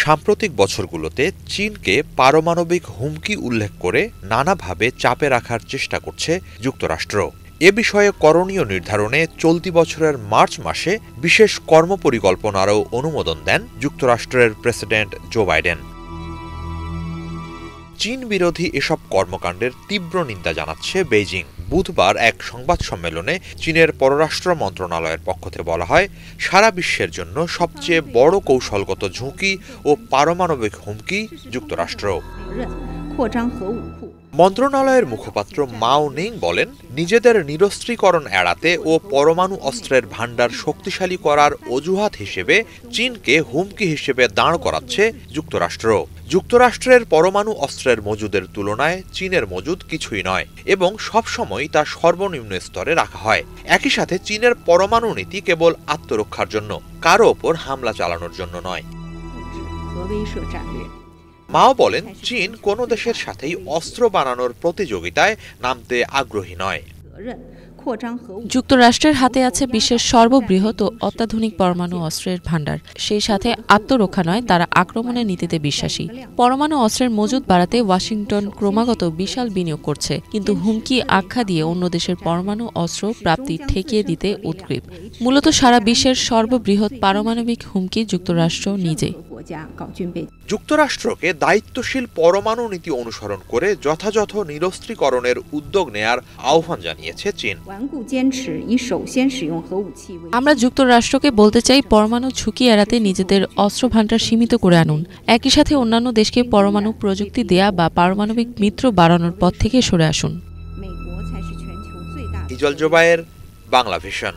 সাম্প্রতিক বছরগুলোতে চীনকে পারমাণবিক হুমকি উল্লেখ করে নানাভাবে চাপে রাখার চেষ্টা করছে যুক্তরাষ্ট্র। এ বিষয়ে করণীয় নির্ধারণে চলতি বছরের মার্চ মাসে বিশেষ কর্মপরিকল্পনারও অনুমোদন দেন যুক্তরাষ্ট্রের প্রেসিডেন্ট জো বাইডেন। চীন বিরোধী এসব কর্মকাণ্ডের তীব্র নিন্দা জানাচ্ছে বেইজিং। বুধবার এক সংবাদ সম্মেলনে চীনের পররাষ্ট্র মন্ত্রণালয়ের পক্ষ থেকে বলা হয়, সারা বিশ্বের জন্য সবচেয়ে বড় কৌশলগত ঝুঁকি ও পারমাণবিক হুমকি যুক্তরাষ্ট্র। মন্ত্রণালয়ের মুখপাত্র মাও নিং বলেন, নিজেদের নিরস্ত্রীকরণ এড়াতে ও পরমাণু অস্ত্রের ভান্ডার শক্তিশালী করার অজুহাত হিসেবে চীনকে হুমকি হিসেবে দাঁড় করাচ্ছে যুক্তরাষ্ট্র। যুক্তরাষ্ট্রের পরমাণু অস্ত্রের মজুদের তুলনায় চীনের মজুদ কিছুই নয় এবং সবসময় তা সর্বনিম্ন স্তরে রাখা হয়। একই সাথে চীনের পরমাণু নীতি কেবল আত্মরক্ষার জন্য, কারো ওপর হামলা চালানোর জন্য নয়। মাও বলেন, চীন কোনো দেশের সাথেই অস্ত্র বানানোর প্রতিযোগিতায় নামতে আগ্রহী নয়। যুক্তরাষ্ট্রের হাতে আছে বিশ্বের সর্ববৃহৎ ও অত্যাধুনিক পরমাণু অস্ত্রের ভান্ডার। সেই সাথে আত্মরক্ষা নয়, তারা আক্রমণের নীতিতে বিশ্বাসী। পরমাণু অস্ত্রের মজুদ বাড়াতে ওয়াশিংটন ক্রমাগত বিশাল বিনিয়োগ করছে, কিন্তু হুমকি আখ্যা দিয়ে অন্য দেশের পরমাণু অস্ত্র প্রাপ্তি ঠেকিয়ে দিতে উদ্গ্রীব। মূলত সারা বিশ্বের সর্ববৃহৎ পারমাণবিক হুমকি যুক্তরাষ্ট্র নিজে। যুক্তরাষ্ট্রকে দায়িত্বশীল পরমাণু নীতি অনুসরণ করে যথাযথ নিরস্ত্রীকরণের উদ্যোগ নেয়ার আহ্বান জানিয়েছে চীন। আমরা যুক্তরাষ্ট্রকে বলতে চাই, পরমাণু ঝুঁকি এড়াতে নিজেদের অস্ত্র ভান্ডার সীমিত করে আনুন। একই সাথে অন্যান্য দেশকে পরমাণু প্রযুক্তি দেয়া বা পারমাণবিক মিত্র বাড়ানোর পথ থেকে সরে আসুন। হিজল জোবায়ের, বাংলা ভিশন।